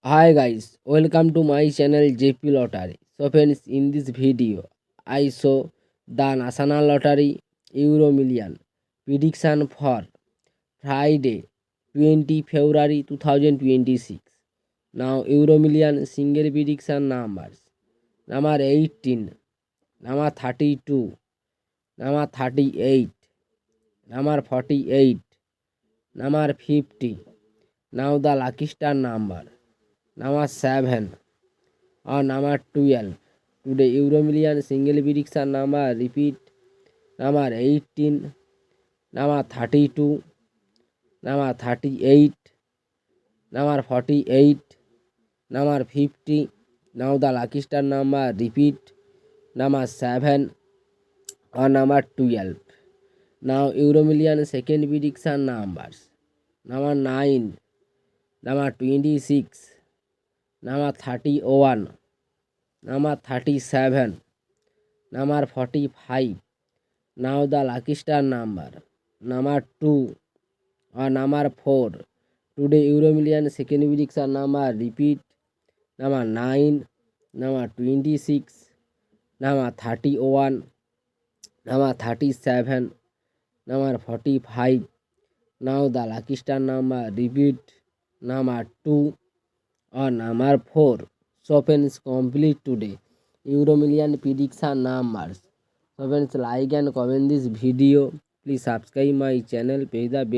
Hi guys, welcome to my channel JP Lottery. So friends, in this video, I show the National Lottery Euro Million prediction for Friday, 20 February 2026. Now Euro Million single prediction numbers: number 18, number 32, number 38, number 48, number 50. Now the lucky star number 7 or number 12. Today Euro Million single prediction number repeat: number 18, number 32, number 38, number 48, number 50. Now the lucky star number repeat: number 7 or number 12. Now Euro Million second prediction numbers: number 9, number 26, number 31, number 37, number 45. Now the lucky star number 2 or number 4. Today Euro Million second prediction number repeat: number 9, number 26, number 31, number 37, number 45. Now the lucky star number repeat: number 2 or number 4. So friends, complete today Euro Million prediction numbers. So friends, like and comment this video. Please subscribe my channel, press the bell.